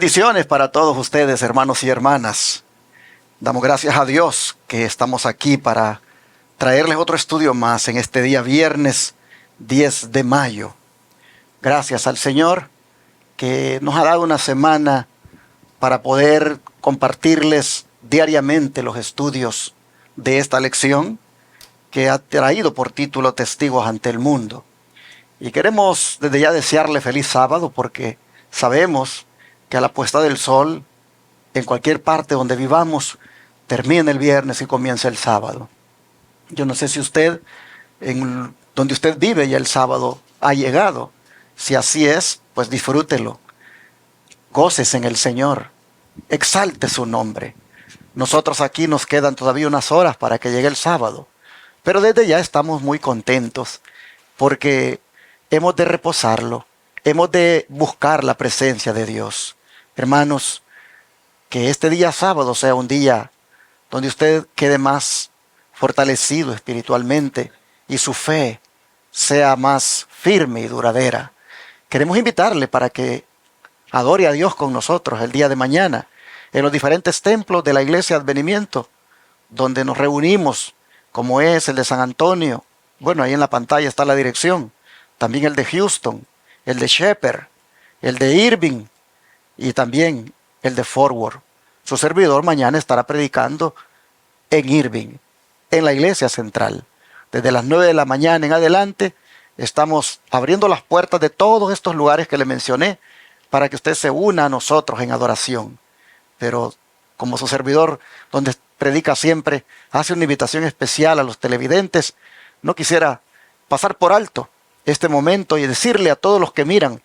Bendiciones para todos ustedes, hermanos y hermanas. Damos gracias a Dios que estamos aquí para traerles otro estudio más en este día viernes 10 de mayo. Gracias al Señor que nos ha dado una semana para poder compartirles diariamente los estudios de esta lección que ha traído por título Testigos ante el mundo. Y queremos desde ya desearle feliz sábado porque sabemos que a la puesta del sol, en cualquier parte donde vivamos, termina el viernes y comienza el sábado. Yo no sé si usted, en donde usted vive, ya el sábado ha llegado. Si así es, pues disfrútelo. Gócese en el Señor. Exalte su nombre. Nosotros aquí nos quedan todavía unas horas para que llegue el sábado. Pero desde ya estamos muy contentos porque hemos de reposarlo. Hemos de buscar la presencia de Dios. Hermanos, que este día sábado sea un día donde usted quede más fortalecido espiritualmente y su fe sea más firme y duradera. Queremos invitarle para que adore a Dios con nosotros el día de mañana en los diferentes templos de la Iglesia Advenimiento, donde nos reunimos, como es el de San Antonio. Bueno, ahí en la pantalla está la dirección. También el de Houston, el de Shepherd, el de Irving y también el de Forward. Su servidor mañana estará predicando en Irving, en la iglesia central. Desde las 9 de la mañana en adelante estamos abriendo las puertas de todos estos lugares que le mencioné para que usted se una a nosotros en adoración. Pero como su servidor, donde predica siempre, hace una invitación especial a los televidentes, no quisiera pasar por alto este momento y decirle a todos los que miran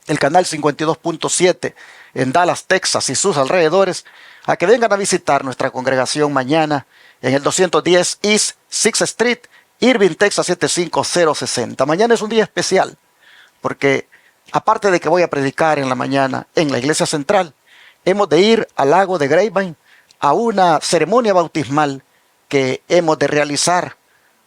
el canal 52.7 en Dallas, Texas y sus alrededores, a que vengan a visitar nuestra congregación mañana en el 210 East 6th Street, Irving, Texas 75060. Mañana es un día especial, porque aparte de que voy a predicar en la mañana en la iglesia central, hemos de ir al lago de Grapevine a una ceremonia bautismal que hemos de realizar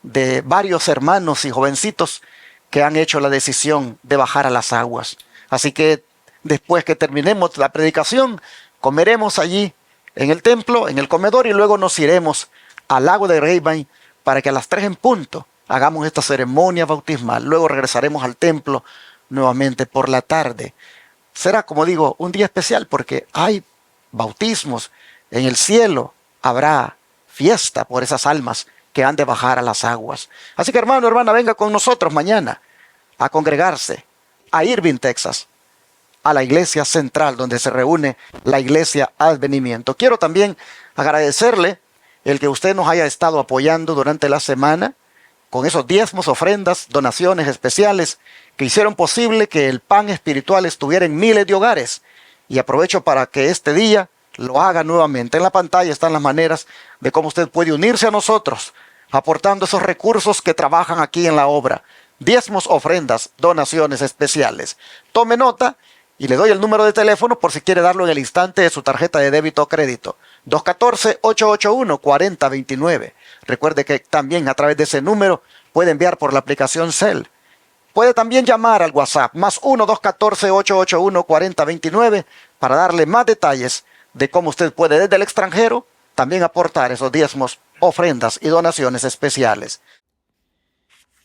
de varios hermanos y jovencitos que han hecho la decisión de bajar a las aguas. Así que después que terminemos la predicación, comeremos allí en el templo, en el comedor, y luego nos iremos al lago de Grapevine para que a las 3 en punto hagamos esta ceremonia bautismal. Luego regresaremos al templo nuevamente por la tarde. Será, como digo, un día especial porque hay bautismos. En el cielo habrá fiesta por esas almas que han de bajar a las aguas. Así que hermano, hermana, venga con nosotros mañana a congregarse a Irving, Texas, a la iglesia central donde se reúne la iglesia Advenimiento. Quiero también agradecerle el que usted nos haya estado apoyando durante la semana con esos diezmos, ofrendas, donaciones especiales que hicieron posible que el pan espiritual estuviera en miles de hogares. Y aprovecho para que este día lo haga nuevamente. En la pantalla están las maneras de cómo usted puede unirse a nosotros, aportando esos recursos que trabajan aquí en la obra. Diezmos, ofrendas, donaciones especiales. Tome nota y le doy el número de teléfono por si quiere darlo en el instante de su tarjeta de débito o crédito. 214-881-4029. Recuerde que también a través de ese número puede enviar por la aplicación Cel. Puede también llamar al WhatsApp más 1-214-881-4029 para darle más detalles de cómo usted puede desde el extranjero también aportar esos diezmos, ofrendas y donaciones especiales.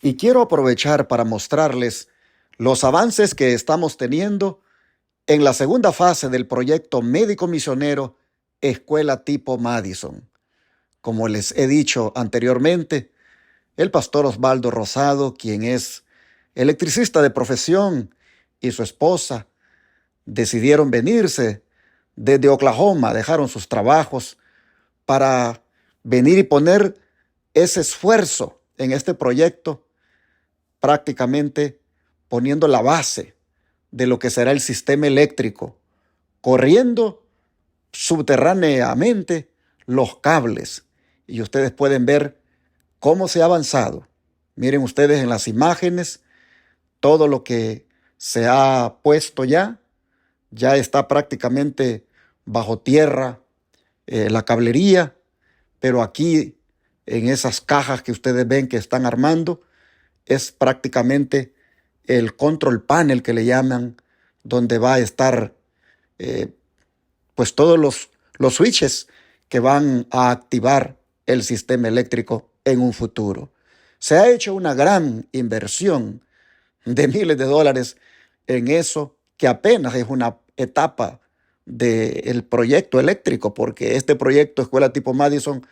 Y quiero aprovechar para mostrarles los avances que estamos teniendo en la segunda fase del proyecto médico misionero Escuela Tipo Madison. Como les he dicho anteriormente, el pastor Osvaldo Rosado, quien es electricista de profesión, y su esposa decidieron venirse desde Oklahoma, dejaron sus trabajos para venir y poner ese esfuerzo en este proyecto, prácticamente poniendo la base de lo que será el sistema eléctrico, corriendo subterráneamente los cables. Y ustedes pueden ver cómo se ha avanzado. Miren ustedes en las imágenes todo lo que se ha puesto ya está prácticamente bajo tierra la cablería, pero aquí en esas cajas que ustedes ven que están armando es prácticamente el control panel que le llaman, donde va a estar pues todos los switches que van a activar el sistema eléctrico en un futuro. Se ha hecho una gran inversión de miles de dólares en eso, que apenas es una etapa del proyecto eléctrico, porque este proyecto Escuela Tipo Madison,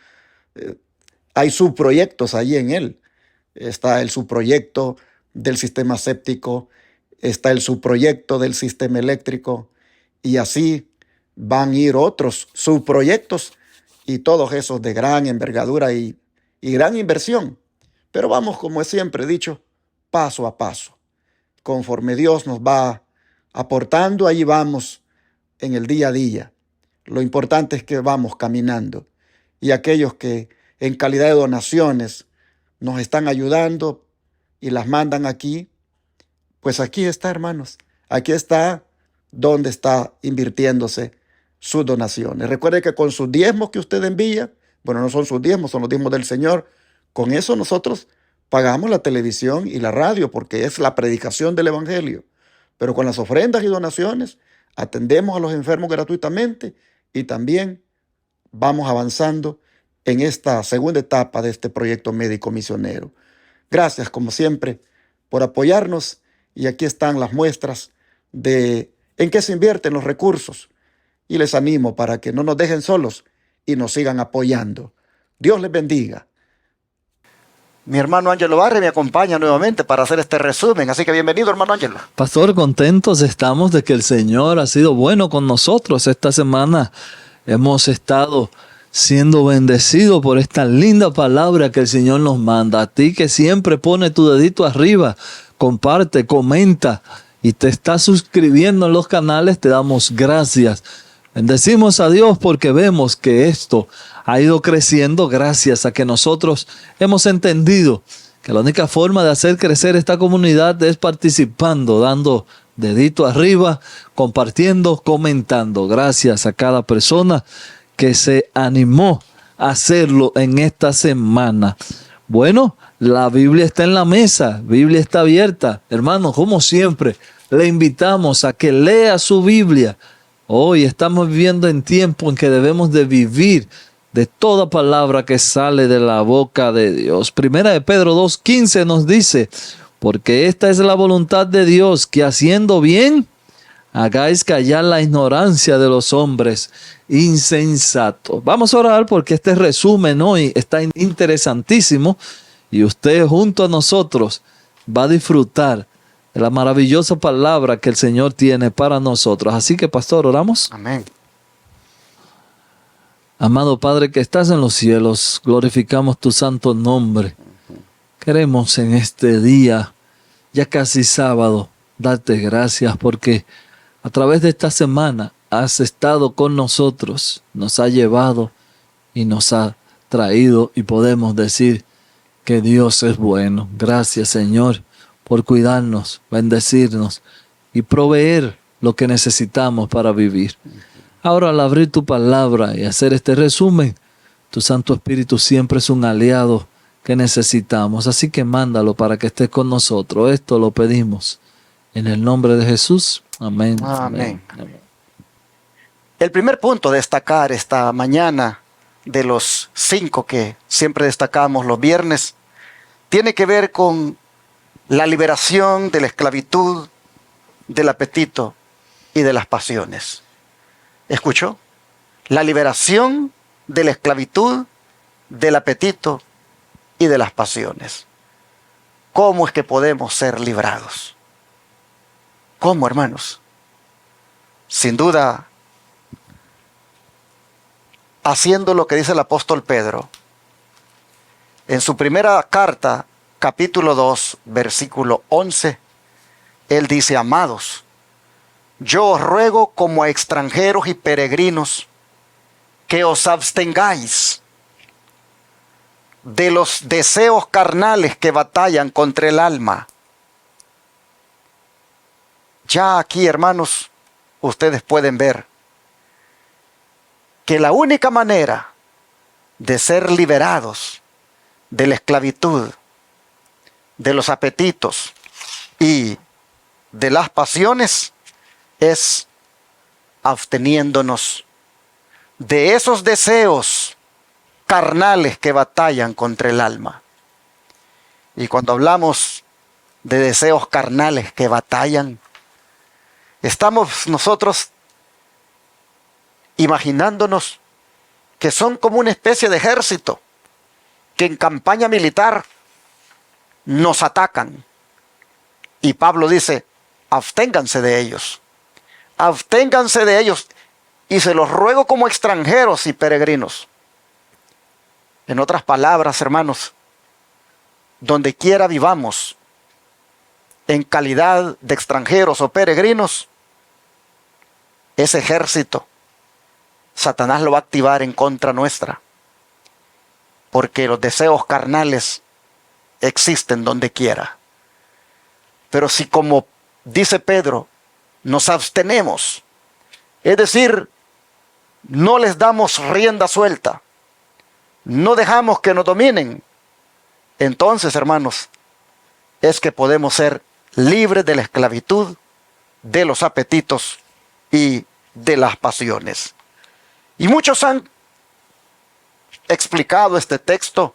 hay subproyectos allí en él. Está el subproyecto del sistema séptico, está el subproyecto del sistema eléctrico, y así van a ir otros subproyectos, y todos esos de gran envergadura y gran inversión. Pero vamos, como siempre he dicho, paso a paso. Conforme Dios nos va aportando, ahí vamos en el día a día. Lo importante es que vamos caminando. Y aquellos que en calidad de donaciones nos están ayudando y las mandan aquí, pues aquí está, hermanos. Aquí está donde está invirtiéndose sus donaciones. Recuerde que con sus diezmos que usted envía, bueno, no son sus diezmos, son los diezmos del Señor. Con eso nosotros pagamos la televisión y la radio, porque es la predicación del Evangelio. Pero con las ofrendas y donaciones atendemos a los enfermos gratuitamente, y también vamos avanzando en esta segunda etapa de este proyecto médico misionero. Gracias, como siempre, por apoyarnos, y aquí están las muestras de en qué se invierten los recursos. Y les animo para que no nos dejen solos y nos sigan apoyando. Dios les bendiga. Mi hermano Ángelo Barre me acompaña nuevamente para hacer este resumen, así que bienvenido, hermano Ángelo. Pastor, contentos estamos de que el Señor ha sido bueno con nosotros. Esta semana hemos estado siendo bendecidos por esta linda palabra que el Señor nos manda. A ti que siempre pone tu dedito arriba, comparte, comenta y te estás suscribiendo en los canales, te damos gracias. Bendecimos a Dios porque vemos que esto ha ido creciendo gracias a que nosotros hemos entendido que la única forma de hacer crecer esta comunidad es participando, dando dedito arriba, compartiendo, comentando. Gracias a cada persona que se animó a hacerlo en esta semana. Bueno, la Biblia está en la mesa, Biblia está abierta. Hermanos, como siempre, le invitamos a que lea su Biblia. Hoy estamos viviendo en tiempo en que debemos de vivir de toda palabra que sale de la boca de Dios. Primera de Pedro 2:15 nos dice, porque esta es la voluntad de Dios, que haciendo bien, hagáis callar la ignorancia de los hombres insensatos. Vamos a orar porque este resumen hoy está interesantísimo y usted junto a nosotros va a disfrutar de la maravillosa palabra que el Señor tiene para nosotros. Así que, pastor, oramos. Amén. Amado Padre que estás en los cielos, glorificamos tu santo nombre. Queremos en este día, ya casi sábado, darte gracias porque a través de esta semana has estado con nosotros, nos ha llevado y nos ha traído y podemos decir que Dios es bueno. Gracias, Señor, por cuidarnos, bendecirnos y proveer lo que necesitamos para vivir. Ahora, al abrir tu palabra y hacer este resumen, tu Santo Espíritu siempre es un aliado que necesitamos. Así que mándalo para que estés con nosotros. Esto lo pedimos en el nombre de Jesús. Amén. Amén. Amén. El primer punto a destacar esta mañana, de los 5 que siempre destacamos los viernes, tiene que ver con la liberación de la esclavitud, del apetito y de las pasiones. ¿Escuchó? La liberación de la esclavitud, del apetito y de las pasiones. ¿Cómo es que podemos ser librados? ¿Cómo, hermanos? Sin duda, haciendo lo que dice el apóstol Pedro. En su primera carta, capítulo 2, versículo 11, él dice, amados, yo os ruego como a extranjeros y peregrinos que os abstengáis de los deseos carnales que batallan contra el alma. Ya aquí, hermanos, ustedes pueden ver que la única manera de ser liberados de la esclavitud, de los apetitos y de las pasiones es absteniéndonos de esos deseos carnales que batallan contra el alma. Y cuando hablamos de deseos carnales que batallan, estamos nosotros imaginándonos que son como una especie de ejército que en campaña militar nos atacan. Y Pablo dice, absténganse de ellos. Absténganse de ellos. Y se los ruego como extranjeros y peregrinos. En otras palabras, hermanos, donde quiera vivamos, en calidad de extranjeros o peregrinos, ese ejército, Satanás lo va a activar en contra nuestra. Porque los deseos carnales existen donde quiera. Pero si, como dice Pedro, nos abstenemos, es decir, no les damos rienda suelta, no dejamos que nos dominen, entonces, hermanos, es que podemos ser libres de la esclavitud, de los apetitos y de las pasiones. Y muchos han explicado este texto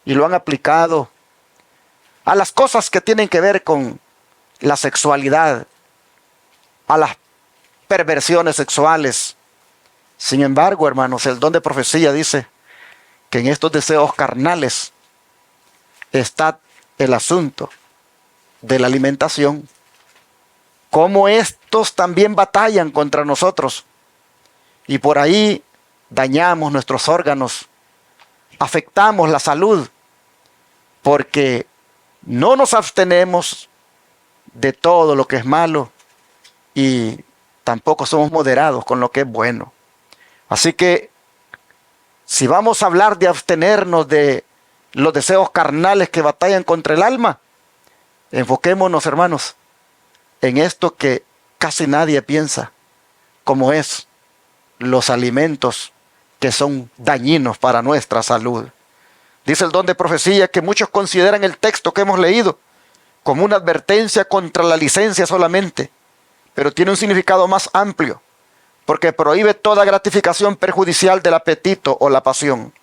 y lo han aplicado a las cosas que tienen que ver con la sexualidad, a las perversiones sexuales. Sin embargo, hermanos, el don de profecía dice que en estos deseos carnales está el asunto de la alimentación. Cómo estos también batallan contra nosotros y por ahí dañamos nuestros órganos, afectamos la salud, porque no nos abstenemos de todo lo que es malo y tampoco somos moderados con lo que es bueno. Así que si vamos a hablar de abstenernos de los deseos carnales que batallan contra el alma, enfoquémonos, hermanos, en esto que casi nadie piensa, como es los alimentos que son dañinos para nuestra salud. Dice el don de profecía que muchos consideran el texto que hemos leído como una advertencia contra la licencia solamente, pero tiene un significado más amplio, porque prohíbe toda gratificación perjudicial del apetito o la pasión.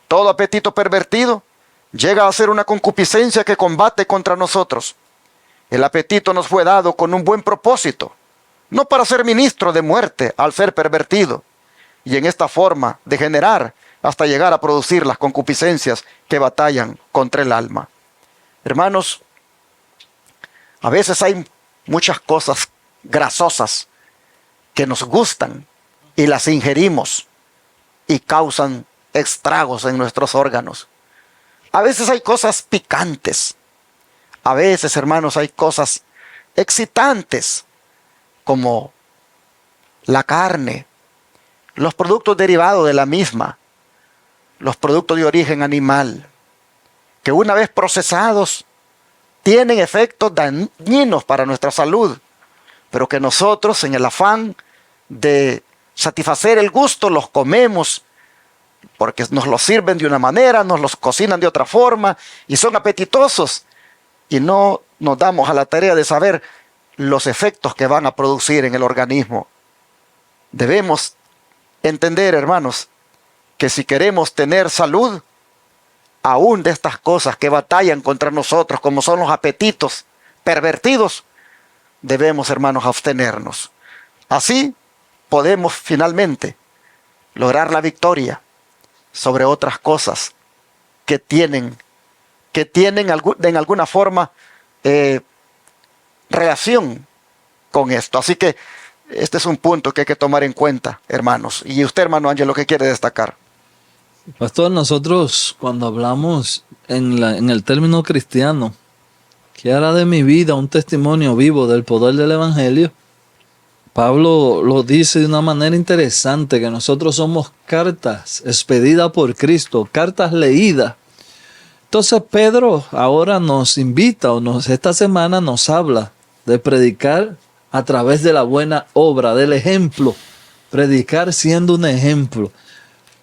Todo apetito pervertido llega a ser una concupiscencia que combate contra nosotros. El apetito nos fue dado con un buen propósito, no para ser ministro de muerte al ser pervertido, y en esta forma degenerar hasta llegar a producir las concupiscencias que batallan contra el alma. Hermanos, a veces hay muchas cosas grasosas que nos gustan y las ingerimos y causan estragos en nuestros órganos. A veces hay cosas picantes. A veces, hermanos, hay cosas excitantes como la carne, los productos derivados de la misma, los productos de origen animal, que una vez procesados tienen efectos dañinos para nuestra salud, pero que nosotros, en el afán de satisfacer el gusto, los comemos porque nos los sirven de una manera, nos los cocinan de otra forma y son apetitosos, y no nos damos a la tarea de saber los efectos que van a producir en el organismo. Debemos entender, hermanos, que si queremos tener salud, aún de estas cosas que batallan contra nosotros, como son los apetitos pervertidos, debemos, hermanos, abstenernos. Así podemos finalmente lograr la victoria sobre otras cosas que tienen en alguna forma relación con esto. Así que este es un punto que hay que tomar en cuenta, hermanos. Y usted, hermano Ángel, ¿lo que quiere destacar? Pastor, nosotros cuando hablamos en el término cristiano, que hará de mi vida un testimonio vivo del poder del Evangelio, Pablo lo dice de una manera interesante, que nosotros somos cartas expedidas por Cristo, cartas leídas. Entonces Pedro ahora nos invita, esta semana nos habla de predicar a través de la buena obra, del ejemplo, predicar siendo un ejemplo.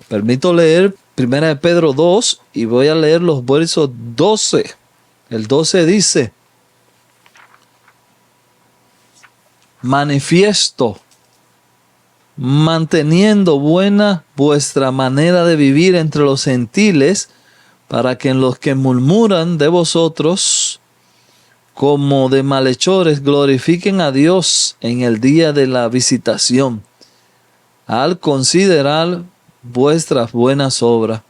Permito leer 1 Pedro 2 y voy a leer los versos 12. El 12 dice: manifiesto manteniendo buena vuestra manera de vivir entre los gentiles, para que en los que murmuran de vosotros como de malhechores glorifiquen a Dios en el día de la visitación, al considerar vuestras buenas obras.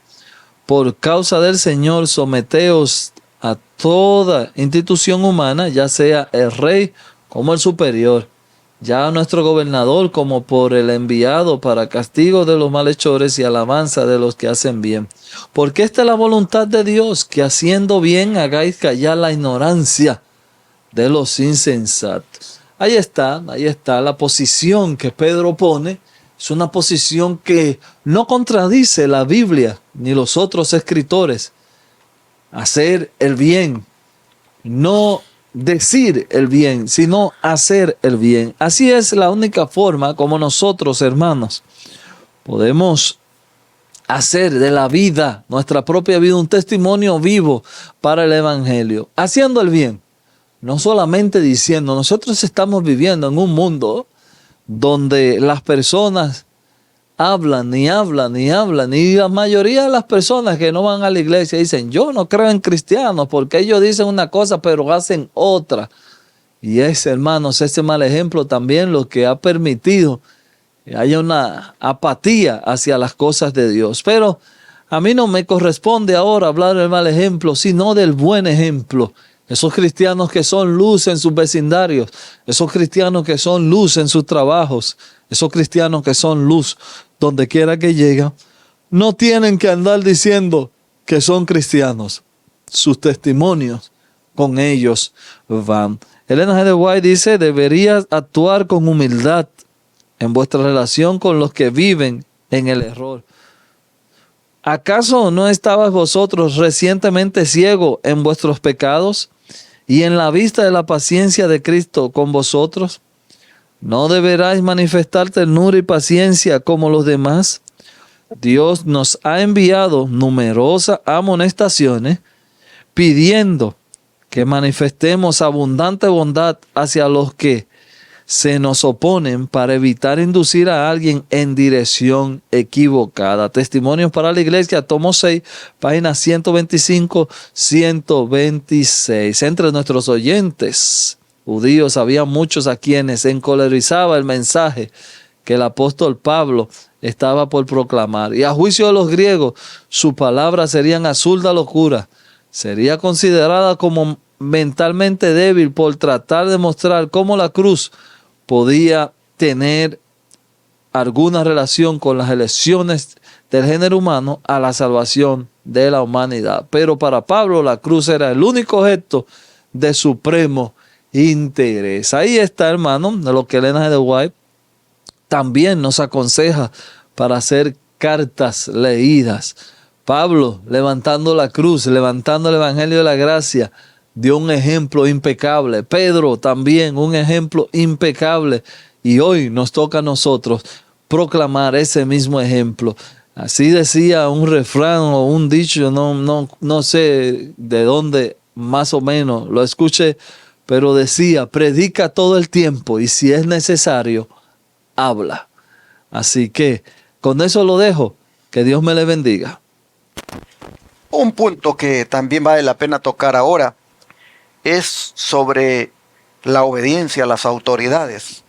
Por causa del Señor, someteos a toda institución humana, ya sea el rey como el superior, ya a nuestro gobernador como por el enviado para castigo de los malhechores y alabanza de los que hacen bien. Porque esta es la voluntad de Dios, que haciendo bien hagáis callar la ignorancia de los insensatos. Ahí está la posición que Pedro pone. Es una posición que no contradice la Biblia ni los otros escritores. Hacer el bien, no decir el bien, sino hacer el bien. Así es la única forma como nosotros, hermanos, podemos hacer de la vida, nuestra propia vida, un testimonio vivo para el Evangelio. Haciendo el bien, no solamente diciendo. Nosotros estamos viviendo en un mundo donde las personas hablan, y la mayoría de las personas que no van a la iglesia dicen: yo no creo en cristianos, porque ellos dicen una cosa pero hacen otra. Y hermanos, ese mal ejemplo también lo que ha permitido que haya una apatía hacia las cosas de Dios. Pero a mí no me corresponde ahora hablar del mal ejemplo, sino del buen ejemplo. Esos cristianos que son luz en sus vecindarios, esos cristianos que son luz en sus trabajos, esos cristianos que son luz donde quiera que llegan, no tienen que andar diciendo que son cristianos. Sus testimonios con ellos van. Elena G. de White dice: deberías actuar con humildad en vuestra relación con los que viven en el error. ¿Acaso no estabais vosotros recientemente ciegos en vuestros pecados y en la vista de la paciencia de Cristo con vosotros? ¿No deberáis manifestar ternura y paciencia como los demás? Dios nos ha enviado numerosas amonestaciones pidiendo que manifestemos abundante bondad hacia los que se nos oponen, para evitar inducir a alguien en dirección equivocada. Testimonios para la Iglesia, tomo 6, páginas 125, 126. Entre nuestros oyentes judíos había muchos a quienes encolerizaba el mensaje que el apóstol Pablo estaba por proclamar. Y a juicio de los griegos, sus palabras serían absurda locura. Sería considerada como mentalmente débil por tratar de mostrar cómo la cruz podía tener alguna relación con las elecciones del género humano a la salvación de la humanidad. Pero para Pablo la cruz era el único objeto de supremo interés. Ahí está, hermano, de lo que Elena G. de White también nos aconseja para hacer cartas leídas. Pablo, levantando la cruz, levantando el Evangelio de la Gracia, dio un ejemplo impecable. Pedro también, un ejemplo impecable. Y hoy nos toca a nosotros proclamar ese mismo ejemplo. Así decía un refrán o un dicho, no sé de dónde más o menos lo escuché, pero decía: predica todo el tiempo y si es necesario, habla. Así que con eso lo dejo. Que Dios me le bendiga. Un punto que también vale la pena tocar ahora es sobre la obediencia a las autoridades.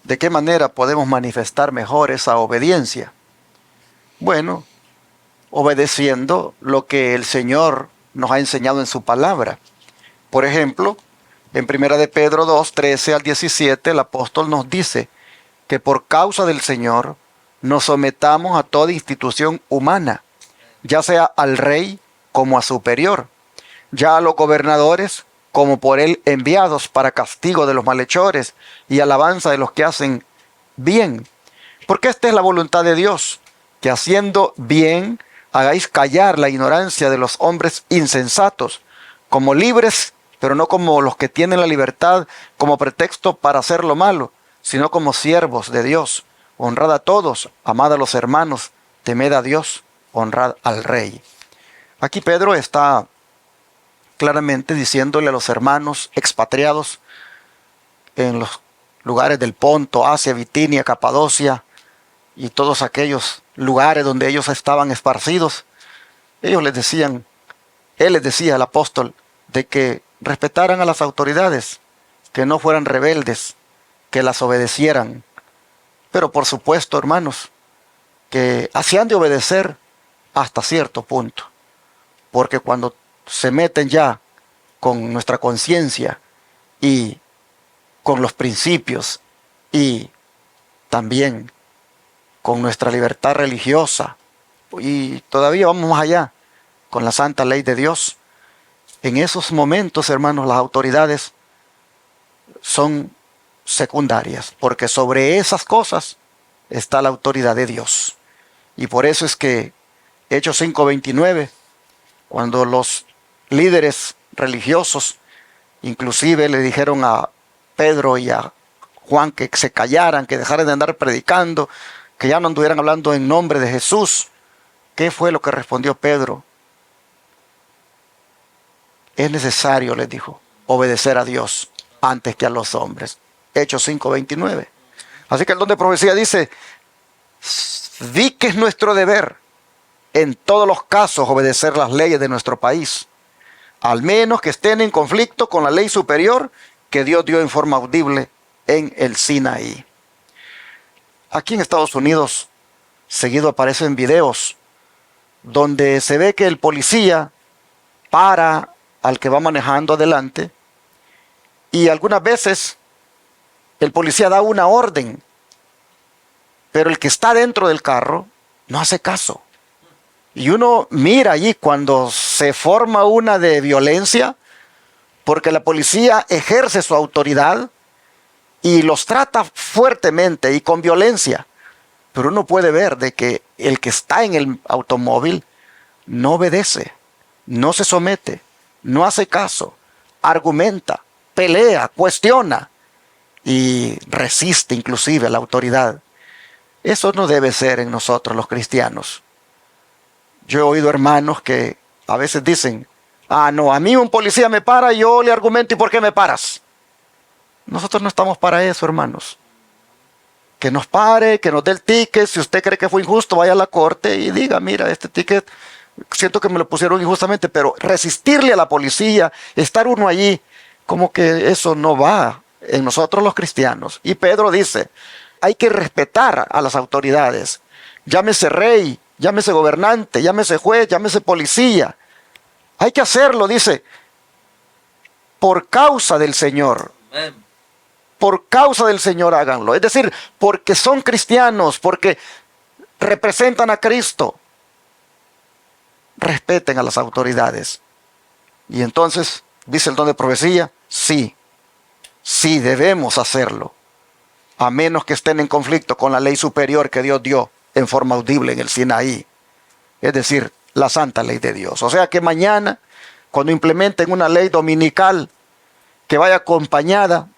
¿De qué manera podemos manifestar mejor esa obediencia? Bueno, obedeciendo lo que el Señor nos ha enseñado en su palabra. Por ejemplo, en 1 de Pedro 2, 13 al 17, el apóstol nos dice que por causa del Señor nos sometamos a toda institución humana, ya sea al rey como a superior, ya a los gobernadores como por él enviados para castigo de los malhechores y alabanza de los que hacen bien. Porque esta es la voluntad de Dios, que haciendo bien hagáis callar la ignorancia de los hombres insensatos, como libres, pero no como los que tienen la libertad como pretexto para hacer lo malo, sino como siervos de Dios. Honrad a todos, amad a los hermanos, temed a Dios, honrad al rey. Aquí Pedro está claramente diciéndole a los hermanos expatriados en los lugares del Ponto, Asia, Bitinia, Capadocia, y todos aquellos lugares donde ellos estaban esparcidos, ellos les decían, él les decía al apóstol de que respetaran a las autoridades, que no fueran rebeldes, que las obedecieran. Pero por supuesto, hermanos, que hacían de obedecer hasta cierto punto, porque cuando se meten ya con nuestra conciencia y con los principios y también con nuestra libertad religiosa, y todavía vamos más allá, con la santa ley de Dios, en esos momentos, hermanos, las autoridades son secundarias, porque sobre esas cosas está la autoridad de Dios. Y por eso es que Hechos 5:29, cuando los líderes religiosos inclusive le dijeron a Pedro y a Juan que se callaran, que dejaran de andar predicando, que ya no anduvieran hablando en nombre de Jesús, ¿qué fue lo que respondió Pedro? Es necesario, les dijo, obedecer a Dios antes que a los hombres. Hechos 5:29. Así que el don de profecía dice, di que es nuestro deber en todos los casos obedecer las leyes de nuestro país, al menos que estén en conflicto con la ley superior que Dios dio en forma audible en el Sinaí. Aquí en Estados Unidos, seguido aparecen videos donde se ve que el policía para al que va manejando adelante y algunas veces el policía da una orden, pero el que está dentro del carro no hace caso. Y uno mira allí cuando se forma una de violencia, porque la policía ejerce su autoridad y los trata fuertemente y con violencia. Pero uno puede ver de que el que está en el automóvil no obedece, no se somete, no hace caso, argumenta, pelea, cuestiona y resiste inclusive a la autoridad. Eso no debe ser en nosotros los cristianos. Yo he oído hermanos que a veces dicen, no, a mí un policía me para, yo le argumento, ¿y por qué me paras? Nosotros no estamos para eso, hermanos. Que nos pare, que nos dé el ticket, si usted cree que fue injusto, vaya a la corte y diga, mira, este ticket, siento que me lo pusieron injustamente, pero resistirle a la policía, estar uno allí, como que eso no va en nosotros los cristianos. Y Pedro dice, hay que respetar a las autoridades, llámese rey, llámese gobernante, llámese juez, llámese policía. Hay que hacerlo, dice, por causa del Señor. Amén. Por causa del Señor háganlo. Es decir, porque son cristianos, porque representan a Cristo. Respeten a las autoridades. Y entonces, dice el don de profecía, sí debemos hacerlo. A menos que estén en conflicto con la ley superior que Dios dio en forma audible en el Sinaí. Es decir, la santa ley de Dios. O sea que mañana, cuando implementen una ley dominical que vaya acompañada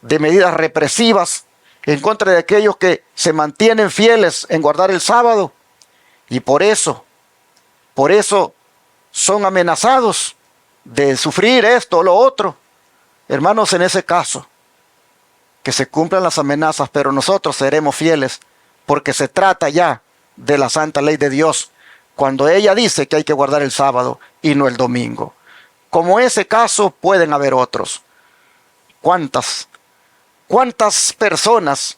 de medidas represivas en contra de aquellos que se mantienen fieles en guardar el sábado, y por eso son amenazados de sufrir esto o lo otro. Hermanos, en ese caso, que se cumplan las amenazas, pero nosotros seremos fieles, porque se trata ya de la santa ley de Dios, cuando ella dice que hay que guardar el sábado y no el domingo. Como ese caso pueden haber otros. ¿Cuántas personas,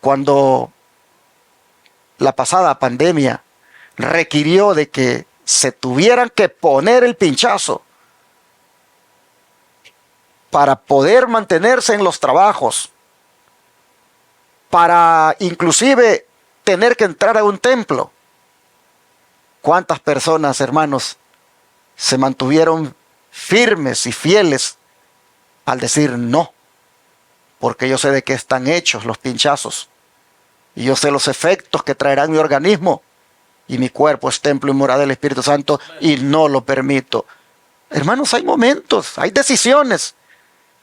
cuando la pasada pandemia requirió de que se tuvieran que poner el pinchazo para poder mantenerse en los trabajos, para inclusive tener que entrar a un templo? ¿Cuántas personas, hermanos, se mantuvieron firmes y fieles al decir no? Porque yo sé de qué están hechos los pinchazos. Y yo sé los efectos que traerán mi organismo. Y mi cuerpo es templo y morada del Espíritu Santo y no lo permito. Hermanos, hay momentos, hay decisiones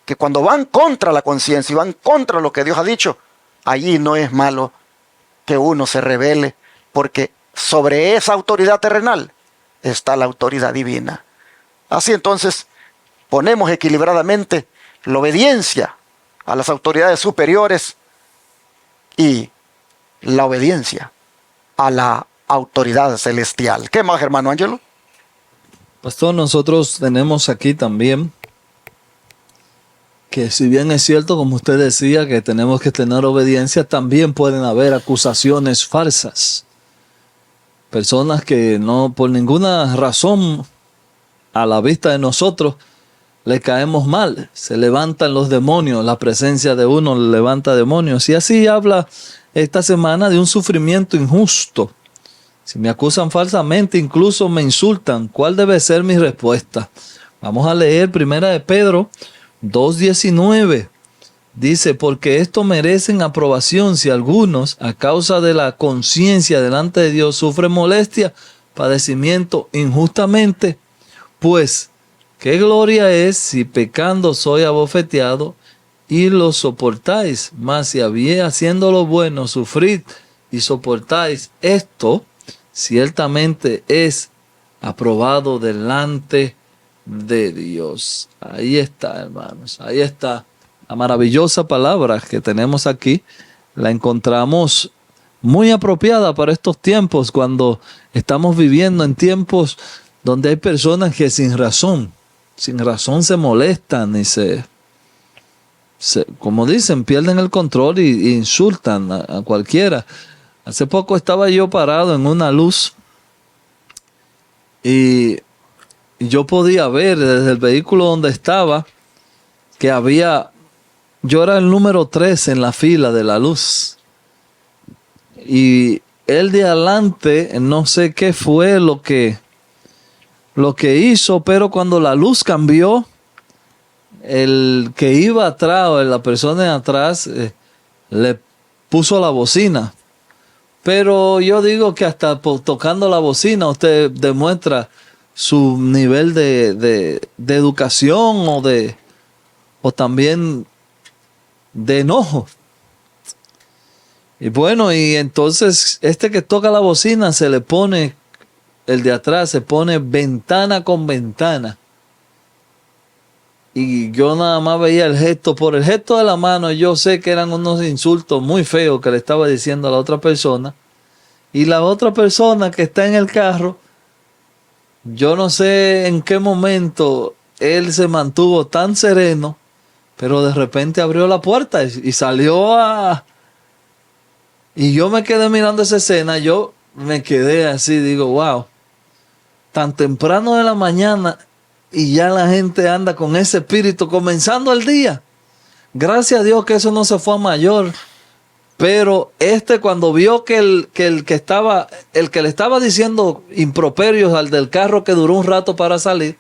que cuando van contra la conciencia y van contra lo que Dios ha dicho, allí no es malo que uno se rebele, porque sobre esa autoridad terrenal está la autoridad divina. Así entonces ponemos equilibradamente la obediencia a las autoridades superiores y la obediencia a la autoridad celestial. ¿Qué más, hermano Ángelo? Pastor, nosotros tenemos aquí también que si bien es cierto, como usted decía, que tenemos que tener obediencia, también pueden haber acusaciones falsas. Personas que no por ninguna razón a la vista de nosotros le caemos mal. Se levantan los demonios, la presencia de uno levanta demonios. Y así habla esta semana de un sufrimiento injusto. Si me acusan falsamente, incluso me insultan, ¿cuál debe ser mi respuesta? Vamos a leer 1 de Pedro 2:19. Dice, porque esto merecen aprobación si algunos, a causa de la conciencia delante de Dios, sufren molestia, padecimiento injustamente. Pues, ¿qué gloria es si pecando soy abofeteado y lo soportáis? Mas si haciendo lo bueno sufrid y soportáis, esto ciertamente es aprobado delante de Dios. Ahí está, hermanos, ahí está. La maravillosa palabra que tenemos aquí la encontramos muy apropiada para estos tiempos, cuando estamos viviendo en tiempos donde hay personas que sin razón se molestan y como dicen, pierden el control y insultan a cualquiera. Hace poco estaba yo parado en una luz y yo podía ver desde el vehículo donde estaba que yo era el número 3 en la fila de la luz. Y el de adelante, no sé qué fue lo que hizo, pero cuando la luz cambió, el que iba atrás, o la persona de atrás, le puso la bocina. Pero yo digo que hasta tocando la bocina usted demuestra su nivel de educación o también de enojo. Y bueno, y entonces que toca la bocina el de atrás se pone ventana con ventana. Y yo nada más veía el gesto, por el gesto de la mano, yo sé que eran unos insultos muy feos que le estaba diciendo a la otra persona. Y la otra persona que está en el carro, yo no sé en qué momento él se mantuvo tan sereno, pero de repente abrió la puerta y salió Y yo me quedé mirando esa escena, yo me quedé así, digo, wow, tan temprano de la mañana y ya la gente anda con ese espíritu comenzando el día. Gracias a Dios que eso no se fue a mayor. Pero cuando vio que el que le estaba diciendo improperios al del carro, que duró un rato para salir,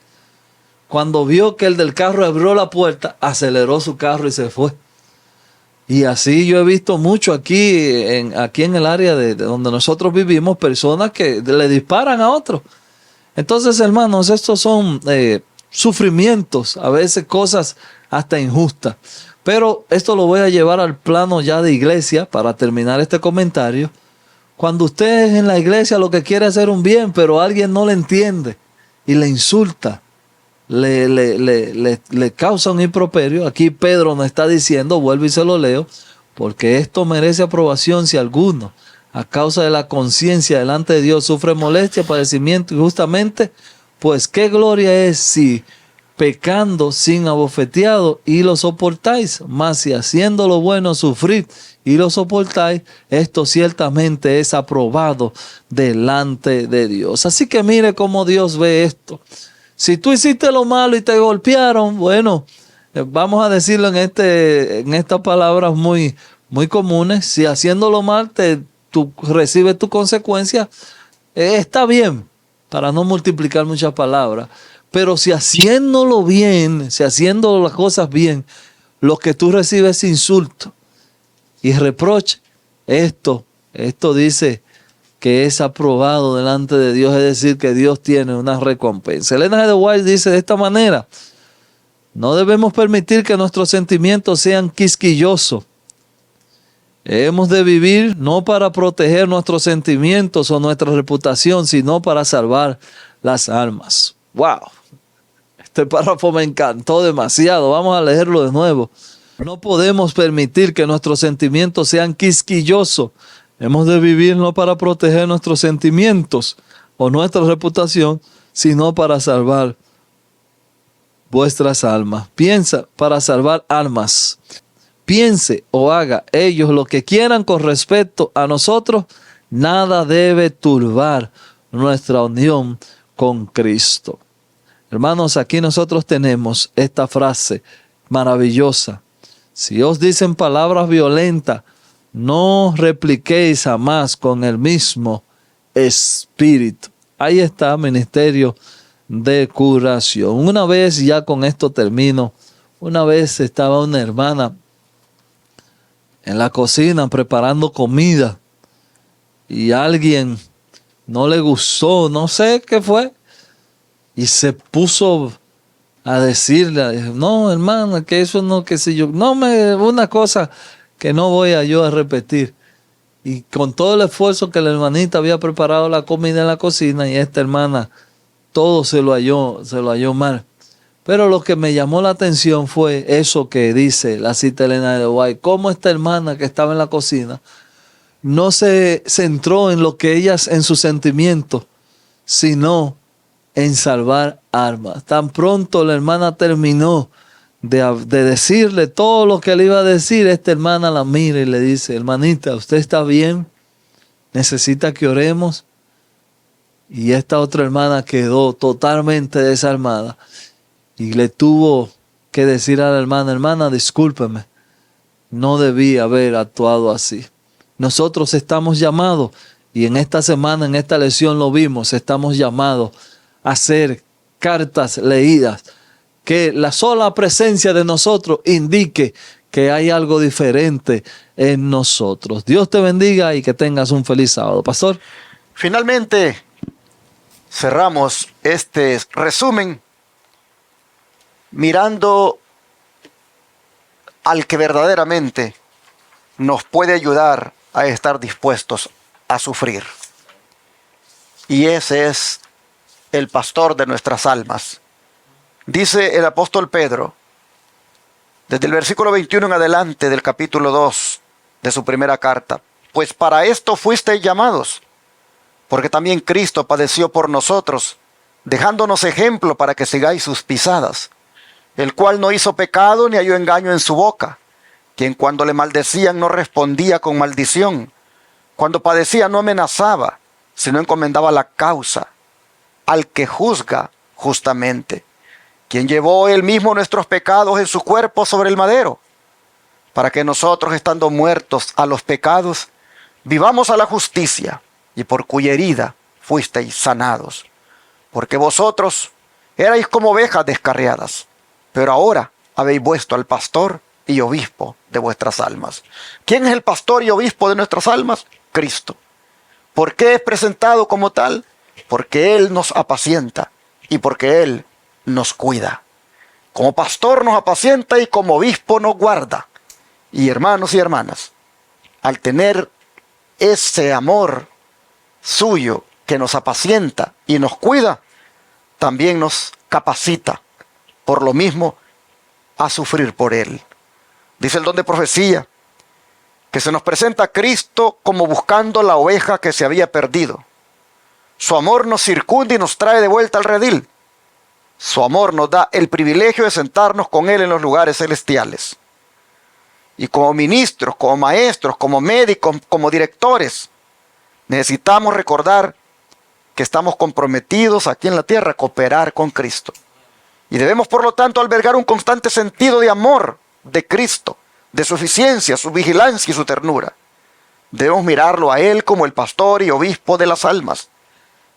cuando vio que el del carro abrió la puerta, aceleró su carro y se fue. Y así yo he visto mucho aquí en el área de donde nosotros vivimos, personas que le disparan a otros. Entonces, hermanos, estos son sufrimientos, a veces cosas hasta injustas. Pero esto lo voy a llevar al plano ya de iglesia para terminar este comentario. Cuando usted en la iglesia lo que quiere es hacer un bien, pero alguien no le entiende y le insulta, le causa un improperio. Aquí Pedro nos está diciendo, vuelvo y se lo leo, porque esto merece aprobación si alguno, a causa de la conciencia delante de Dios, sufre molestia, padecimiento injustamente, pues qué gloria es si pecando sin abofeteado y lo soportáis, mas si haciendo lo bueno sufrid y lo soportáis, esto ciertamente es aprobado delante de Dios. Así que mire cómo Dios ve esto. Si tú hiciste lo malo y te golpearon, bueno, vamos a decirlo en estas palabras muy, muy comunes, si haciendo lo mal tú recibes tu consecuencia, está bien, para no multiplicar muchas palabras. Pero si haciéndolo bien, si haciendo las cosas bien, lo que tú recibes es insulto y reproche, esto dice que es aprobado delante de Dios, es decir, que Dios tiene una recompensa. Elena G. de White dice de esta manera: no debemos permitir que nuestros sentimientos sean quisquillosos. Hemos de vivir no para proteger nuestros sentimientos o nuestra reputación, sino para salvar las almas. ¡Wow! Este párrafo me encantó demasiado. Vamos a leerlo de nuevo. No podemos permitir que nuestros sentimientos sean quisquillosos. Hemos de vivir no para proteger nuestros sentimientos o nuestra reputación, sino para salvar vuestras almas. Piensa para salvar almas. Piense o haga ellos lo que quieran con respecto a nosotros, nada debe turbar nuestra unión con Cristo. Hermanos, aquí nosotros tenemos esta frase maravillosa. Si os dicen palabras violentas, no repliquéis jamás con el mismo espíritu. Ahí está, ministerio de curación. Una vez, ya con esto termino, una vez estaba una hermana en la cocina preparando comida y alguien no le gustó, no sé qué fue, y se puso a decirle, no hermana, que eso no, que si yo, no una cosa que no voy a yo a repetir. Y con todo el esfuerzo que la hermanita había preparado la comida en la cocina, y esta hermana todo se lo halló mal. Pero lo que me llamó la atención fue eso que dice la cita Elena de White, cómo esta hermana que estaba en la cocina no se centró en lo que ellas, en sus sentimientos, sino en salvar almas. Tan pronto la hermana terminó de decirle todo lo que le iba a decir, esta hermana la mira y le dice, hermanita, ¿usted está bien? ¿Necesita que oremos? Y esta otra hermana quedó totalmente desarmada y le tuvo que decir a la hermana, hermana, discúlpeme, no debí haber actuado así. Nosotros estamos llamados, y en esta semana, en esta lección lo vimos, estamos llamados a hacer cartas leídas, que la sola presencia de nosotros indique que hay algo diferente en nosotros. Dios te bendiga y que tengas un feliz sábado. Pastor. Finalmente, cerramos este resumen mirando al que verdaderamente nos puede ayudar a estar dispuestos a sufrir. Y ese es el pastor de nuestras almas. Dice el apóstol Pedro, desde el versículo 21 en adelante del capítulo 2 de su primera carta, pues para esto fuisteis llamados, porque también Cristo padeció por nosotros, dejándonos ejemplo para que sigáis sus pisadas, el cual no hizo pecado ni halló engaño en su boca, quien cuando le maldecían no respondía con maldición, cuando padecía no amenazaba, sino encomendaba la causa al que juzga justamente, quien llevó él mismo nuestros pecados en su cuerpo sobre el madero, para que nosotros, estando muertos a los pecados, vivamos a la justicia, y por cuya herida fuisteis sanados. Porque vosotros erais como ovejas descarriadas, pero ahora habéis vuelto al pastor y obispo de vuestras almas. ¿Quién es el pastor y obispo de nuestras almas? Cristo. ¿Por qué es presentado como tal? Porque Él nos apacienta y porque Él nos cuida. Como pastor nos apacienta y como obispo nos guarda. Y hermanos y hermanas, al tener ese amor suyo que nos apacienta y nos cuida, también nos capacita por lo mismo a sufrir por Él. Dice el don de profecía que se nos presenta a Cristo como buscando la oveja que se había perdido. Su amor nos circunda y nos trae de vuelta al redil. Su amor nos da el privilegio de sentarnos con Él en los lugares celestiales. Y como ministros, como maestros, como médicos, como directores, necesitamos recordar que estamos comprometidos aquí en la tierra a cooperar con Cristo. Y debemos, por lo tanto, albergar un constante sentido de amor de Cristo, de su eficiencia, su vigilancia y su ternura. Debemos mirarlo a Él como el pastor y obispo de las almas.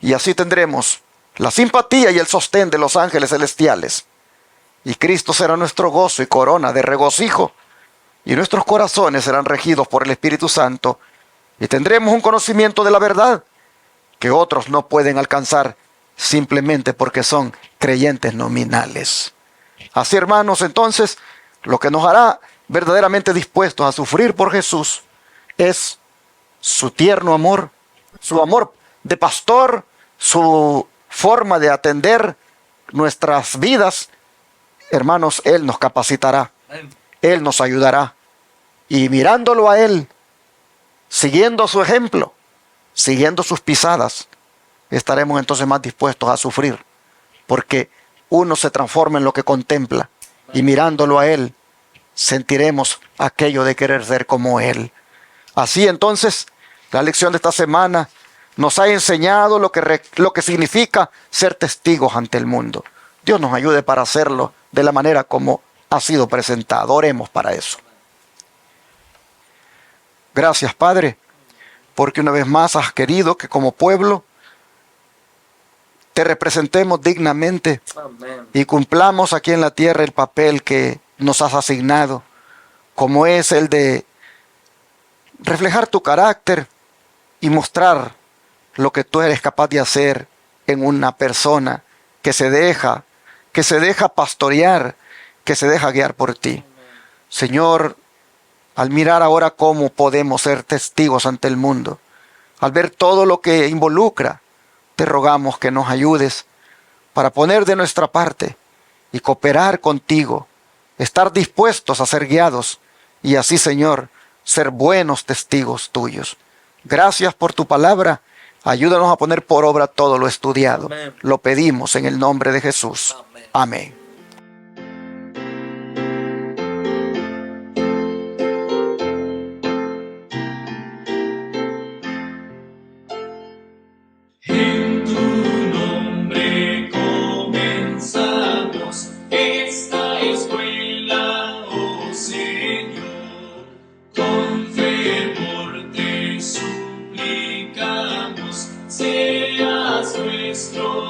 Y así tendremos la simpatía y el sostén de los ángeles celestiales. Y Cristo será nuestro gozo y corona de regocijo. Y nuestros corazones serán regidos por el Espíritu Santo. Y tendremos un conocimiento de la verdad que otros no pueden alcanzar simplemente porque son creyentes nominales. Así, hermanos, entonces, lo que nos hará verdaderamente dispuestos a sufrir por Jesús es su tierno amor, su amor de pastor, su forma de atender nuestras vidas. Hermanos, Él nos capacitará, Él nos ayudará. Y mirándolo a Él, siguiendo su ejemplo, siguiendo sus pisadas, estaremos entonces más dispuestos a sufrir, porque uno se transforma en lo que contempla, y mirándolo a Él, sentiremos aquello de querer ser como Él. Así entonces, la lección de esta semana nos ha enseñado lo que significa ser testigos ante el mundo. Dios nos ayude para hacerlo de la manera como ha sido presentado. Oremos para eso. Gracias, Padre, porque una vez más has querido que como pueblo te representemos dignamente. Amén. Y cumplamos aquí en la tierra el papel que nos has asignado, como es el de reflejar tu carácter y mostrar lo que tú eres capaz de hacer en una persona que se deja pastorear, que se deja guiar por ti. Señor, al mirar ahora cómo podemos ser testigos ante el mundo, al ver todo lo que involucra, te rogamos que nos ayudes para poner de nuestra parte y cooperar contigo, estar dispuestos a ser guiados y así, Señor, ser buenos testigos tuyos. Gracias por tu palabra. Ayúdanos a poner por obra todo lo estudiado. Amén. Lo pedimos en el nombre de Jesús. Amén. Amén. En tu nombre comenzamos esta escuela, oh Señor. Con fervor te suplicamos, seas nuestro